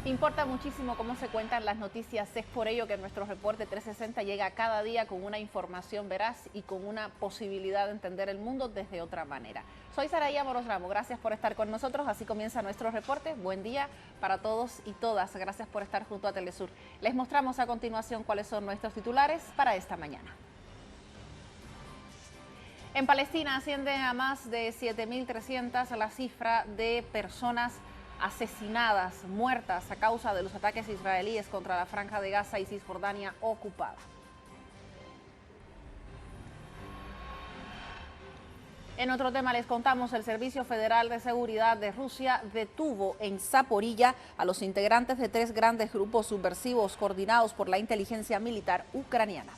Importa muchísimo cómo se cuentan las noticias, es por ello que nuestro reporte 360 llega cada día con una información veraz y con una posibilidad de entender el mundo desde otra manera. Soy Saraía Moros Ramos, gracias por estar con nosotros, así comienza nuestro reporte. Buen día para todos y todas, gracias por estar junto a Telesur. Les mostramos a continuación cuáles son nuestros titulares para esta mañana. En Palestina asciende a más de 7.300 la cifra de personas asesinadas, muertas a causa de los ataques israelíes contra la Franja de Gaza y Cisjordania ocupada. En otro tema les contamos, el Servicio Federal de Seguridad de Rusia detuvo en Zaporilla a los integrantes de 3 grandes grupos subversivos coordinados por la inteligencia militar ucraniana.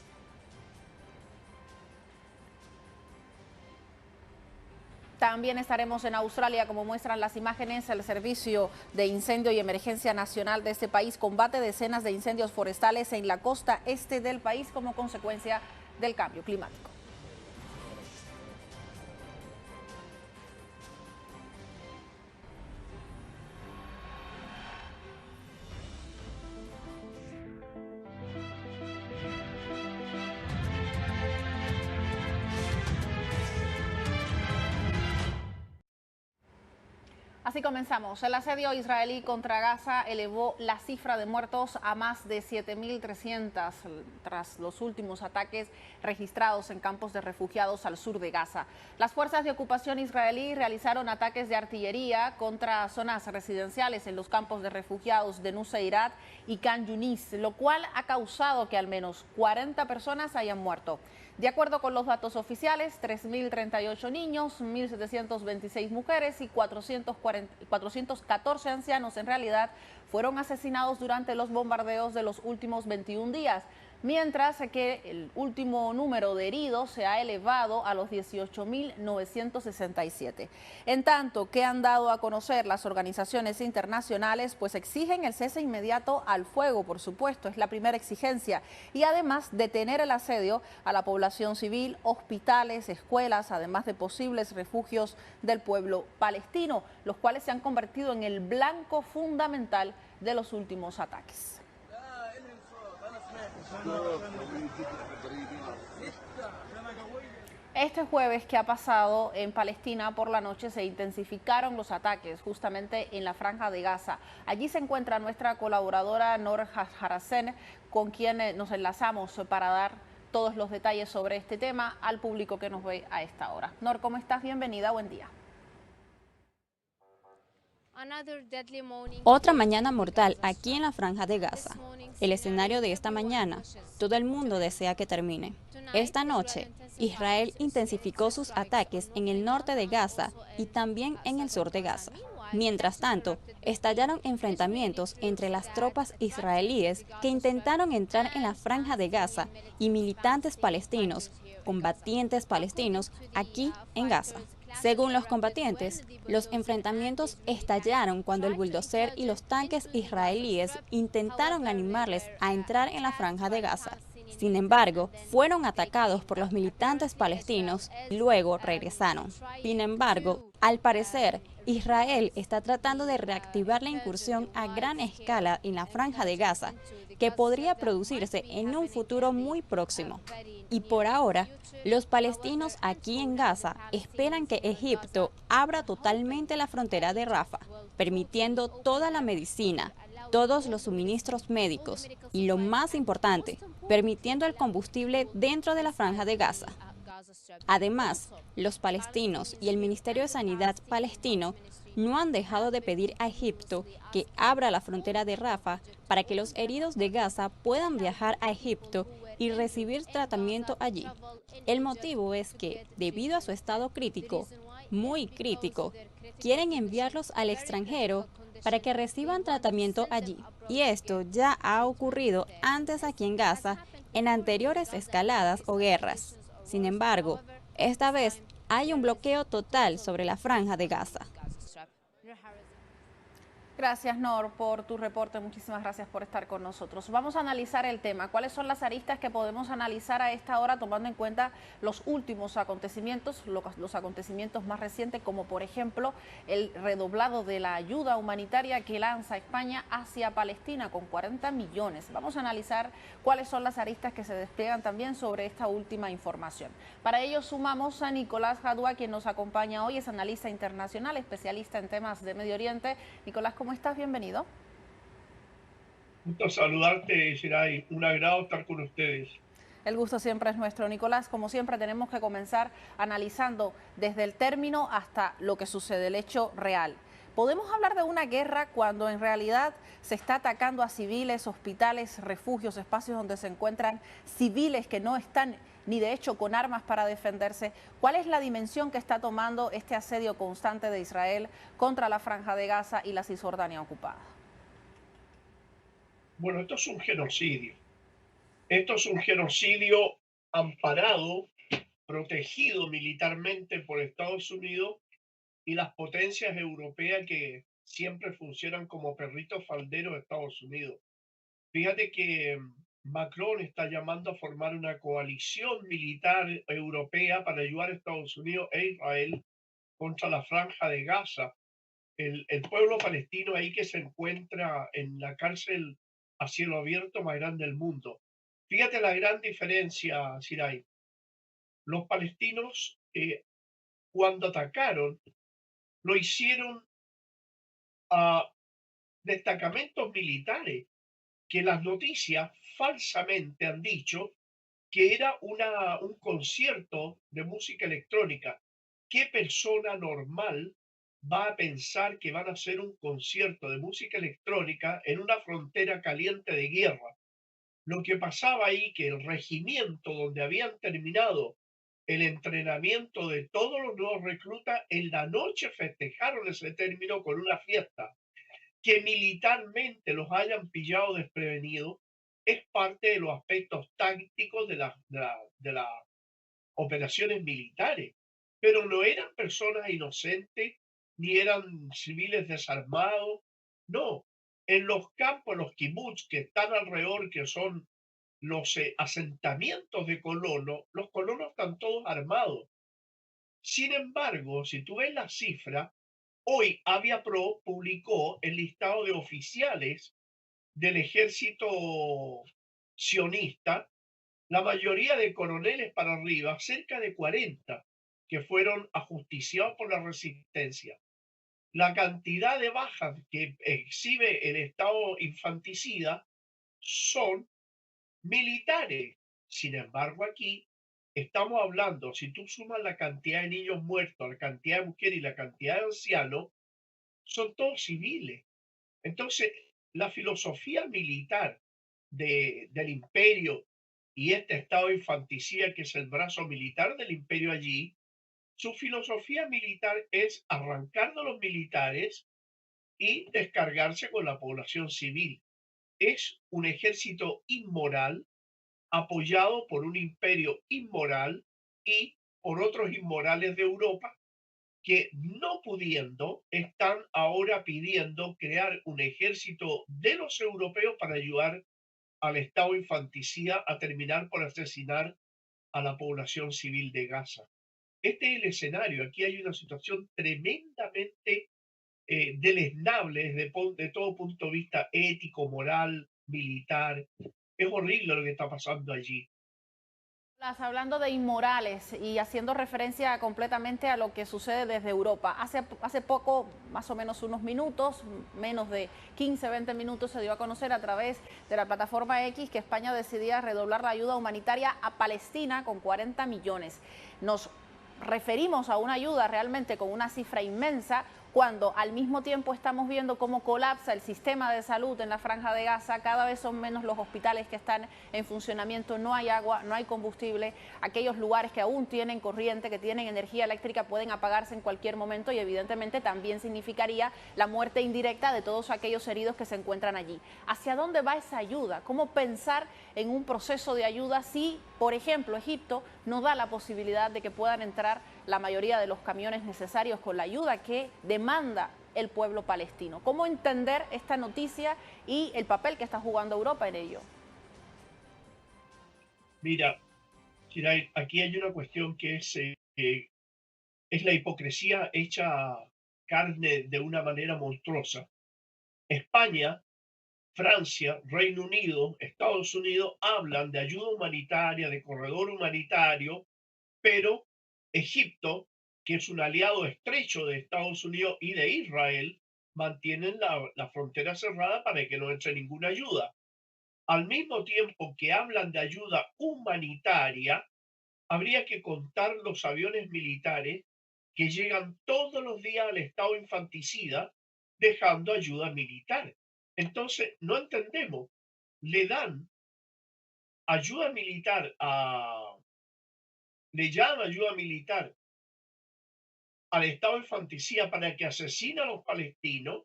También estaremos en Australia, como muestran las imágenes. El Servicio de Incendio y Emergencia Nacional de este país combate decenas de incendios forestales en la costa este del país como consecuencia del cambio climático. Así comenzamos. El asedio israelí contra Gaza elevó la cifra de muertos a más de 7.300 tras los últimos ataques registrados en campos de refugiados al sur de Gaza. Las fuerzas de ocupación israelí realizaron ataques de artillería contra zonas residenciales en los campos de refugiados de Nuseirat y Khan Yunis, lo cual ha causado que al menos 40 personas hayan muerto. De acuerdo con los datos oficiales, 3.038 niños, 1.726 mujeres y 414 ancianos en realidad fueron asesinados durante los bombardeos de los últimos 21 días, mientras que el último número de heridos se ha elevado a los 18.967. En tanto que han dado a conocer las organizaciones internacionales, pues exigen el cese inmediato al fuego, por supuesto, es la primera exigencia, y además detener el asedio a la población civil, hospitales, escuelas, además de posibles refugios del pueblo palestino, los cuales se han convertido en el blanco fundamental de los últimos ataques. Este jueves que ha pasado en Palestina por la noche se intensificaron los ataques justamente en la Franja de Gaza. Allí se encuentra nuestra colaboradora Nor Harasen, con quien nos enlazamos para dar todos los detalles sobre este tema al público que nos ve a esta hora. Nor, ¿cómo estás? Bienvenida, buen día. Otra mañana mortal aquí en la Franja de Gaza. El escenario de esta mañana, todo el mundo desea que termine. Esta noche, Israel intensificó sus ataques en el norte de Gaza y también en el sur de Gaza. Mientras tanto, estallaron enfrentamientos entre las tropas israelíes que intentaron entrar en la Franja de Gaza y militantes palestinos, combatientes palestinos, aquí en Gaza. Según los combatientes, los enfrentamientos estallaron cuando el bulldozer y los tanques israelíes intentaron animarles a entrar en la Franja de Gaza. Sin embargo, fueron atacados por los militantes palestinos y luego regresaron. Sin embargo, al parecer, Israel está tratando de reactivar la incursión a gran escala en la Franja de Gaza, que podría producirse en un futuro muy próximo. Y por ahora, los palestinos aquí en Gaza esperan que Egipto abra totalmente la frontera de Rafah, permitiendo toda la medicina, todos los suministros médicos y, lo más importante, permitiendo el combustible dentro de la Franja de Gaza. Además, los palestinos y el Ministerio de Sanidad palestino no han dejado de pedir a Egipto que abra la frontera de Rafah para que los heridos de Gaza puedan viajar a Egipto y recibir tratamiento allí. El motivo es que, debido a su estado crítico, muy crítico, quieren enviarlos al extranjero para que reciban tratamiento allí. Y esto ya ha ocurrido antes aquí en Gaza, en anteriores escaladas o guerras. Sin embargo, esta vez hay un bloqueo total sobre la Franja de Gaza. Gracias, Nor, por tu reporte. Muchísimas gracias por estar con nosotros. Vamos a analizar el tema. ¿Cuáles son las aristas que podemos analizar a esta hora, tomando en cuenta los últimos acontecimientos, los acontecimientos más recientes, como por ejemplo el redoblado de la ayuda humanitaria que lanza España hacia Palestina con 40 millones? Vamos a analizar cuáles son las aristas que se despliegan también sobre esta última información. Para ello sumamos a Nicolás Jadua, quien nos acompaña hoy, es analista internacional, especialista en temas de Medio Oriente. Nicolás, ¿cómo estás? Bienvenido. Gusto saludarte, Geray. Un agrado estar con ustedes. El gusto siempre es nuestro, Nicolás. Como siempre, tenemos que comenzar analizando desde el término hasta lo que sucede, el hecho real. ¿Podemos hablar de una guerra cuando en realidad se está atacando a civiles, hospitales, refugios, espacios donde se encuentran civiles que no están ni de hecho con armas para defenderse? ¿Cuál es la dimensión que está tomando este asedio constante de Israel contra la Franja de Gaza y la Cisjordania ocupada? Bueno, esto es un genocidio. Esto es un genocidio amparado, protegido militarmente por Estados Unidos y las potencias europeas que siempre funcionan como perritos falderos de Estados Unidos. Fíjate que Macron está llamando a formar una coalición militar europea para ayudar a Estados Unidos e Israel contra la Franja de Gaza. El pueblo palestino ahí que se encuentra en la cárcel a cielo abierto más grande del mundo. Fíjate la gran diferencia, Siray. Los palestinos, cuando atacaron, lo hicieron a destacamentos militares que las noticias falsamente han dicho que era un concierto de música electrónica. ¿Qué persona normal va a pensar que van a hacer un concierto de música electrónica en una frontera caliente de guerra? Lo que pasaba ahí, que el regimiento donde habían terminado el entrenamiento de todos los nuevos reclutas, en la noche festejaron ese término con una fiesta. Que militarmente los hayan pillado desprevenidos es parte de los aspectos tácticos de las operaciones militares, pero no eran personas inocentes ni eran civiles desarmados, no. En los campos, los kibbutz que están alrededor, que son los asentamientos de colonos, los colonos están todos armados. Sin embargo, si tú ves la cifra, hoy Aviapro publicó el listado de oficiales del ejército sionista, la mayoría de coroneles para arriba, cerca de 40, que fueron ajusticiados por la resistencia. La cantidad de bajas que exhibe el Estado infanticida son militares. Sin embargo, aquí estamos hablando, si tú sumas la cantidad de niños muertos, la cantidad de mujeres y la cantidad de ancianos, son todos civiles. Entonces, la filosofía militar del imperio y este estado infanticida que es el brazo militar del imperio allí, su filosofía militar es arrancar de los militares y descargarse con la población civil. Es un ejército inmoral apoyado por un imperio inmoral y por otros inmorales de Europa que no pudiendo están ahora pidiendo crear un ejército de los europeos para ayudar al Estado infanticida a terminar por asesinar a la población civil de Gaza. Este es el escenario. Aquí hay una situación tremendamente deleznable de todo punto de vista ético, moral, militar. Es horrible lo que está pasando allí. Hablando de inmorales y haciendo referencia completamente a lo que sucede desde Europa. Hace poco, más o menos unos minutos, menos de 15, 20 minutos, se dio a conocer a través de la plataforma X que España decidía redoblar la ayuda humanitaria a Palestina con 40 millones. Nos referimos a una ayuda realmente con una cifra inmensa, cuando al mismo tiempo estamos viendo cómo colapsa el sistema de salud en la Franja de Gaza. Cada vez son menos los hospitales que están en funcionamiento, no hay agua, no hay combustible, aquellos lugares que aún tienen corriente, que tienen energía eléctrica, pueden apagarse en cualquier momento y evidentemente también significaría la muerte indirecta de todos aquellos heridos que se encuentran allí. ¿Hacia dónde va esa ayuda? ¿Cómo pensar en un proceso de ayuda si, por ejemplo, Egipto no da la posibilidad de que puedan entrar la mayoría de los camiones necesarios con la ayuda que demanda el pueblo palestino. ¿Cómo entender esta noticia y el papel que está jugando Europa en ello? Mira, Kiray, aquí hay una cuestión que es la hipocresía hecha carne de una manera monstruosa. España, Francia, Reino Unido, Estados Unidos hablan de ayuda humanitaria, de corredor humanitario, pero Egipto, que es un aliado estrecho de Estados Unidos y de Israel, mantienen la frontera cerrada para que no entre ninguna ayuda. Al mismo tiempo que hablan de ayuda humanitaria, habría que contar los aviones militares que llegan todos los días al estado infanticida dejando ayuda militar. Entonces, no entendemos. Le dan ayuda militar le llaman ayuda militar al estado infanticida para que asesine a los palestinos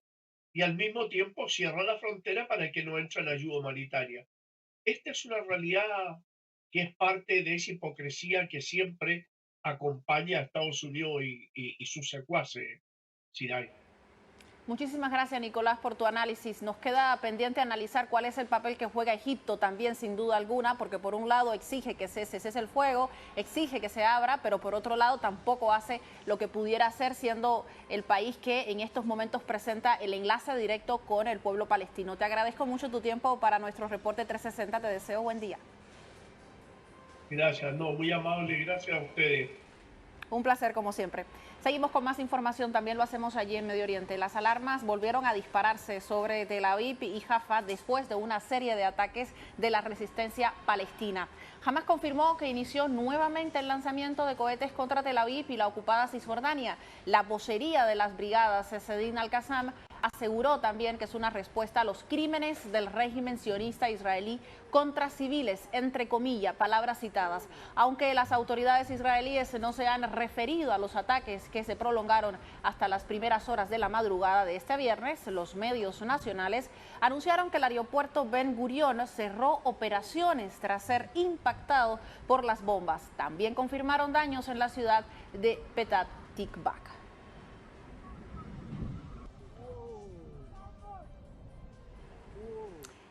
y al mismo tiempo cierra la frontera para que no entre la ayuda humanitaria. Esta es una realidad que es parte de esa hipocresía que siempre acompaña a Estados Unidos y sus secuaces, Sinai. Muchísimas gracias, Nicolás, por tu análisis. Nos queda pendiente analizar cuál es el papel que juega Egipto también, sin duda alguna, porque por un lado exige que se cese el fuego, exige que se abra, pero por otro lado tampoco hace lo que pudiera hacer, siendo el país que en estos momentos presenta el enlace directo con el pueblo palestino. Te agradezco mucho tu tiempo para nuestro reporte 360. Te deseo buen día. Gracias, no, muy amable, gracias a ustedes. Un placer, como siempre. Seguimos con más información, también lo hacemos allí en Medio Oriente. Las alarmas volvieron a dispararse sobre Tel Aviv y Jaffa después de una serie de ataques de la resistencia palestina. Hamas confirmó que inició nuevamente el lanzamiento de cohetes contra Tel Aviv y la ocupada Cisjordania. La vocería de las brigadas, Sesedin Al-Qassam, aseguró también que es una respuesta a los crímenes del régimen sionista israelí contra civiles, entre comillas, palabras citadas. Aunque las autoridades israelíes no se han referido a los ataques que se prolongaron hasta las primeras horas de la madrugada de este viernes, los medios nacionales anunciaron que el aeropuerto Ben Gurion cerró operaciones tras ser impactado por las bombas. También confirmaron daños en la ciudad de Petah Tikva.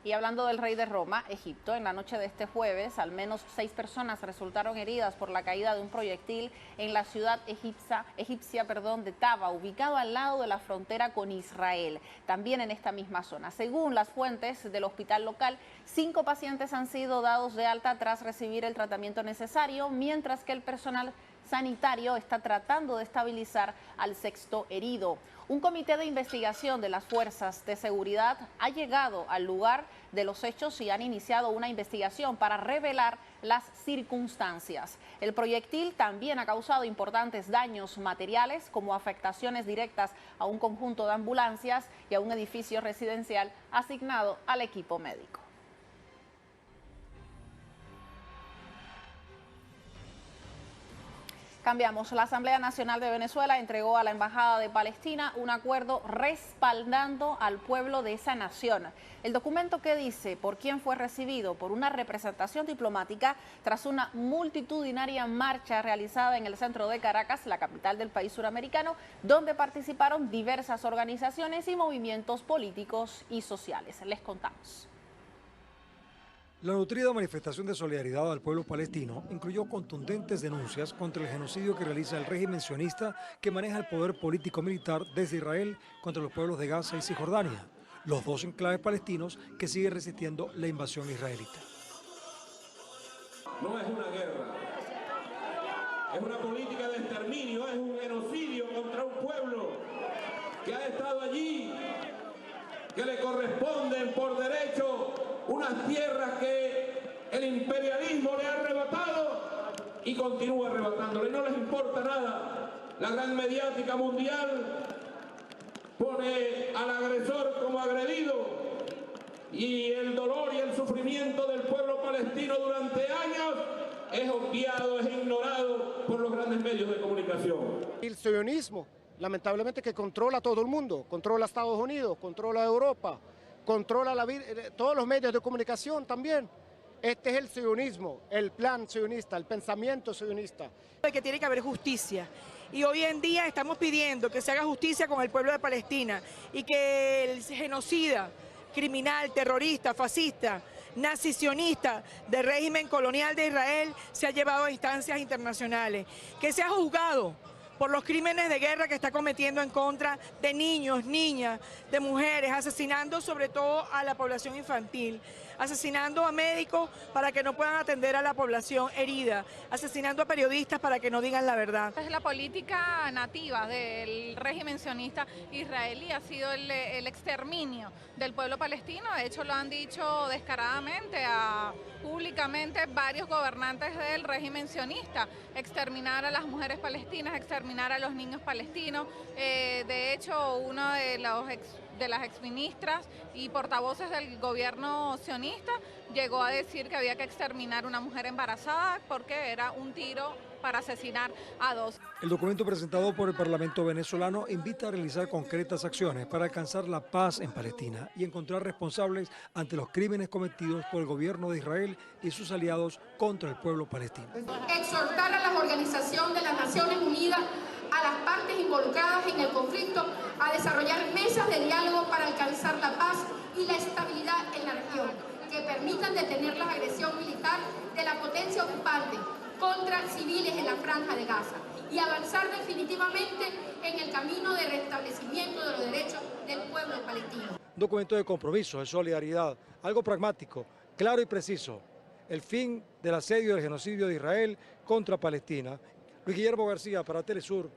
Y hablando del rey de Roma, Egipto, en la noche de este jueves, al menos 6 personas resultaron heridas por la caída de un proyectil en la ciudad egipcia de Taba, ubicado al lado de la frontera con Israel, también en esta misma zona. Según las fuentes del hospital local, 5 pacientes han sido dados de alta tras recibir el tratamiento necesario, mientras que el personal sanitario está tratando de estabilizar al 6º herido. Un comité de investigación de las fuerzas de seguridad ha llegado al lugar de los hechos y han iniciado una investigación para revelar las circunstancias. El proyectil también ha causado importantes daños materiales, como afectaciones directas a un conjunto de ambulancias y a un edificio residencial asignado al equipo médico. Cambiamos. La Asamblea Nacional de Venezuela entregó a la Embajada de Palestina un acuerdo respaldando al pueblo de esa nación. El documento que dice por quién fue recibido por una representación diplomática tras una multitudinaria marcha realizada en el centro de Caracas, la capital del país suramericano, donde participaron diversas organizaciones y movimientos políticos y sociales. Les contamos. La nutrida manifestación de solidaridad al pueblo palestino incluyó contundentes denuncias contra el genocidio que realiza el régimen sionista que maneja el poder político-militar desde Israel contra los pueblos de Gaza y Cisjordania, los 2 enclaves palestinos que siguen resistiendo la invasión israelita. No es una guerra, es una política de exterminio, es un genocidio contra un pueblo que ha estado allí, que le corresponden por derecho unas tierras que el imperialismo le ha arrebatado y continúa arrebatándole. No les importa nada. La gran mediática mundial pone al agresor como agredido y el dolor y el sufrimiento del pueblo palestino durante años es obviado, es ignorado por los grandes medios de comunicación. El sionismo, lamentablemente, que controla a todo el mundo, controla a Estados Unidos, controla a Europa, controla todos los medios de comunicación también. Este es el sionismo, el plan sionista, el pensamiento sionista. Que tiene que haber justicia. Y hoy en día estamos pidiendo que se haga justicia con el pueblo de Palestina y que el genocida, criminal, terrorista, fascista, nazisionista del régimen colonial de Israel se ha llevado a instancias internacionales, que sea juzgado por los crímenes de guerra que está cometiendo en contra de niños, niñas, de mujeres, asesinando sobre todo a la población infantil, asesinando a médicos para que no puedan atender a la población herida, asesinando a periodistas para que no digan la verdad. Es la política nativa del régimen sionista israelí, ha sido el exterminio del pueblo palestino. De hecho, lo han dicho descaradamente, públicamente, varios gobernantes del régimen sionista: exterminar a las mujeres palestinas, exterminar a los niños palestinos. De hecho, uno de las exministras y portavoces del gobierno sionista llegó a decir que había que exterminar a una mujer embarazada porque era un tiro para asesinar a dos. El documento presentado por el Parlamento venezolano invita a realizar concretas acciones para alcanzar la paz en Palestina y encontrar responsables ante los crímenes cometidos por el gobierno de Israel y sus aliados contra el pueblo palestino. Exhortar a la Organización de las Naciones Unidas, a las partes involucradas en el conflicto, a desarrollar mesas de diálogo para alcanzar la paz y la estabilidad en la región, que permitan detener la agresión militar de la potencia ocupante contra civiles en la Franja de Gaza y avanzar definitivamente en el camino de restablecimiento de los derechos del pueblo palestino. Un documento de compromiso, de solidaridad, algo pragmático, claro y preciso. El fin del asedio y del genocidio de Israel contra Palestina. Luis Guillermo García para Telesur,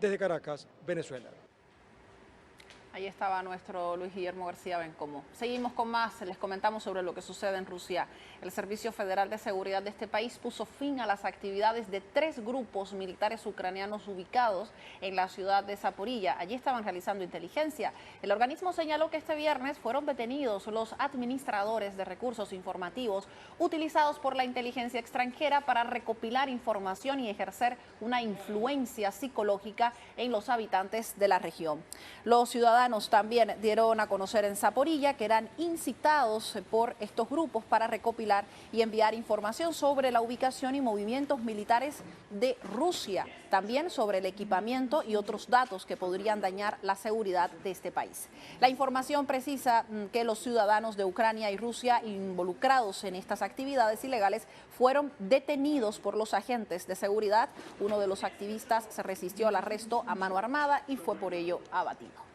desde Caracas, Venezuela. Ahí estaba nuestro Luis Guillermo García Bencomo. Seguimos con más, les comentamos sobre lo que sucede en Rusia. El Servicio Federal de Seguridad de este país puso fin a las actividades de 3 grupos militares ucranianos ubicados en la ciudad de Zaporilla. Allí estaban realizando inteligencia. El organismo señaló que este viernes fueron detenidos los administradores de recursos informativos utilizados por la inteligencia extranjera para recopilar información y ejercer una influencia psicológica en los habitantes de la región. Los ciudadanos también dieron a conocer en Zaporilla que eran incitados por estos grupos para recopilar y enviar información sobre la ubicación y movimientos militares de Rusia, también sobre el equipamiento y otros datos que podrían dañar la seguridad de este país. La información precisa que los ciudadanos de Ucrania y Rusia involucrados en estas actividades ilegales fueron detenidos por los agentes de seguridad. Uno de los activistas se resistió al arresto a mano armada y fue por ello abatido.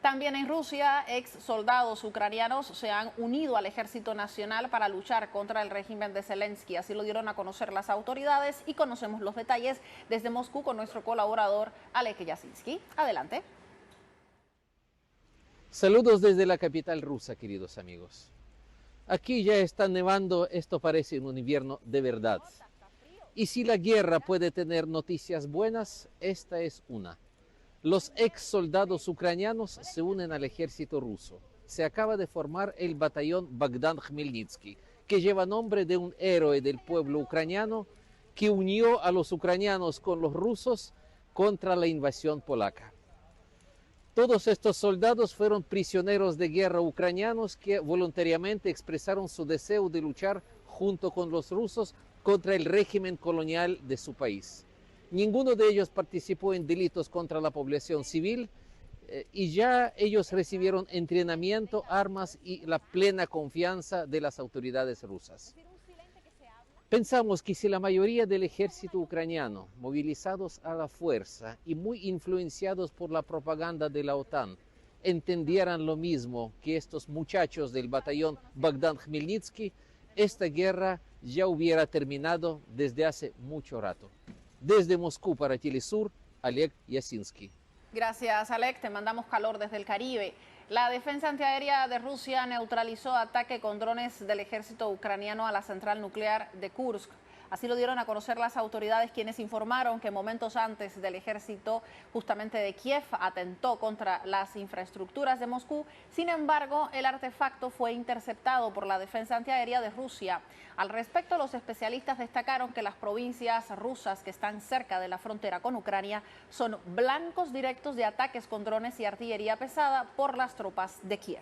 También en Rusia, ex soldados ucranianos se han unido al Ejército Nacional para luchar contra el régimen de Zelensky. Así lo dieron a conocer las autoridades y conocemos los detalles desde Moscú con nuestro colaborador Alek Yasinski. Adelante. Saludos desde la capital rusa, queridos amigos. Aquí ya está nevando, esto parece un invierno de verdad. Y si la guerra puede tener noticias buenas, esta es una. Los ex soldados ucranianos se unen al ejército ruso. Se acaba de formar el batallón Bogdan Khmelnytsky, que lleva nombre de un héroe del pueblo ucraniano que unió a los ucranianos con los rusos contra la invasión polaca. Todos estos soldados fueron prisioneros de guerra ucranianos que voluntariamente expresaron su deseo de luchar junto con los rusos contra el régimen colonial de su país. Ninguno de ellos participó en delitos contra la población civil y ya ellos recibieron entrenamiento, armas y la plena confianza de las autoridades rusas. Pensamos que si la mayoría del ejército ucraniano, movilizados a la fuerza y muy influenciados por la propaganda de la OTAN, entendieran lo mismo que estos muchachos del batallón Bogdan Khmelnytsky, esta guerra ya hubiera terminado desde hace mucho rato. Desde Moscú para Telesur, Alek Yasinski. Gracias, Alek. Te mandamos calor desde el Caribe. La defensa antiaérea de Rusia neutralizó ataque con drones del ejército ucraniano a la central nuclear de Kursk. Así lo dieron a conocer las autoridades, quienes informaron que momentos antes del ejército justamente de Kiev atentó contra las infraestructuras de Moscú. Sin embargo, el artefacto fue interceptado por la defensa antiaérea de Rusia. Al respecto, los especialistas destacaron que las provincias rusas que están cerca de la frontera con Ucrania son blancos directos de ataques con drones y artillería pesada por las tropas de Kiev.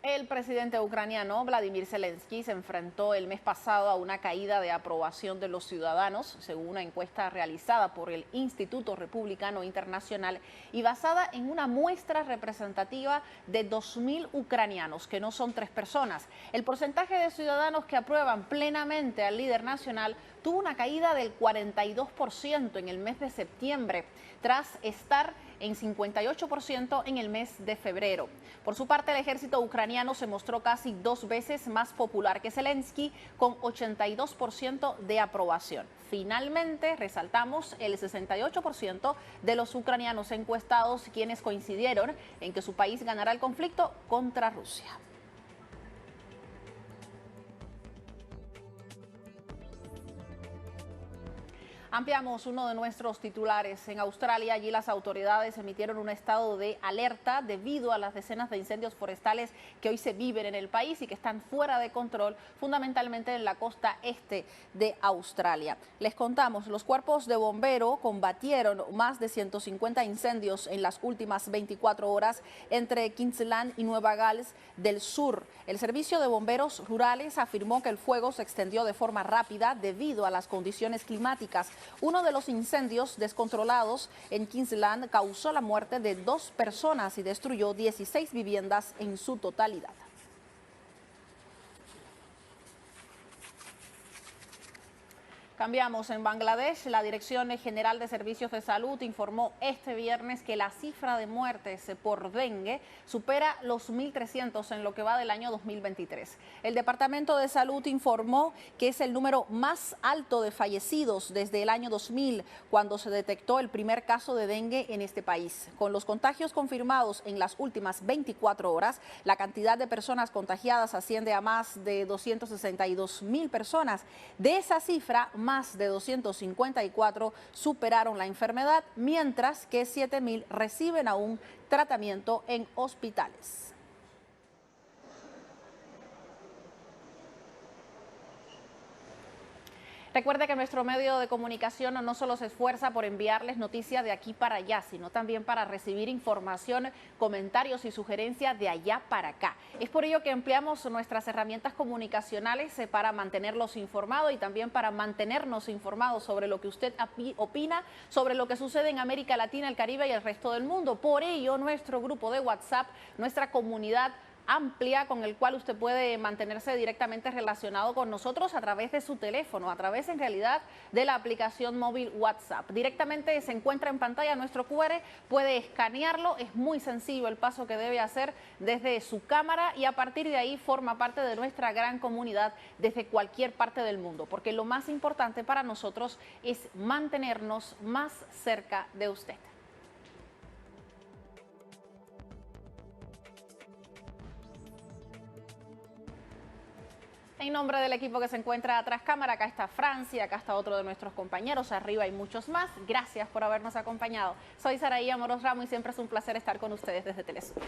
El presidente ucraniano Vladimir Zelensky se enfrentó el mes pasado a una caída de aprobación de los ciudadanos, según una encuesta realizada por el Instituto Republicano Internacional y basada en una muestra representativa de 2.000 ucranianos, que no son 3 personas. El porcentaje de ciudadanos que aprueban plenamente al líder nacional tuvo una caída del 42% en el mes de septiembre, tras estar en 58% en el mes de febrero. Por su parte, el ejército ucraniano se mostró casi 2 veces más popular que Zelensky, con 82% de aprobación. Finalmente, resaltamos el 68% de los ucranianos encuestados, quienes coincidieron en que su país ganará el conflicto contra Rusia. Ampliamos uno de nuestros titulares. En Australia, allí las autoridades emitieron un estado de alerta debido a las decenas de incendios forestales que hoy se viven en el país y que están fuera de control, fundamentalmente en la costa este de Australia. Les contamos, los cuerpos de bomberos combatieron más de 150 incendios en las últimas 24 horas entre Queensland y Nueva Gales del Sur. El Servicio de Bomberos Rurales afirmó que el fuego se extendió de forma rápida debido a las condiciones climáticas. Uno de los incendios descontrolados en Queensland causó la muerte de 2 personas y destruyó 16 viviendas en su totalidad. Cambiamos. En Bangladesh, la Dirección General de Servicios de Salud informó este viernes que la cifra de muertes por dengue supera los 1.300 en lo que va del año 2023. El Departamento de Salud informó que es el número más alto de fallecidos desde el año 2000, cuando se detectó el primer caso de dengue en este país. Con los contagios confirmados en las últimas 24 horas, la cantidad de personas contagiadas asciende a más de 262.000 personas. De esa cifra, más de 254 superaron la enfermedad, mientras que 7.000 reciben aún tratamiento en hospitales. Recuerde que nuestro medio de comunicación no solo se esfuerza por enviarles noticias de aquí para allá, sino también para recibir información, comentarios y sugerencias de allá para acá. Es por ello que empleamos nuestras herramientas comunicacionales para mantenerlos informados y también para mantenernos informados sobre lo que usted opina, sobre lo que sucede en América Latina, el Caribe y el resto del mundo. Por ello, nuestro grupo de WhatsApp, nuestra comunidad amplia con el cual usted puede mantenerse directamente relacionado con nosotros a través de su teléfono, a través en realidad de la aplicación móvil WhatsApp. Directamente se encuentra en pantalla nuestro QR, puede escanearlo, es muy sencillo el paso que debe hacer desde su cámara y a partir de ahí forma parte de nuestra gran comunidad desde cualquier parte del mundo, porque lo más importante para nosotros es mantenernos más cerca de usted. En nombre del equipo que se encuentra atrás cámara, acá está Francia, acá está otro de nuestros compañeros, arriba hay muchos más. Gracias por habernos acompañado. Soy Saraí Amorós Ramos y siempre es un placer estar con ustedes desde Telesur.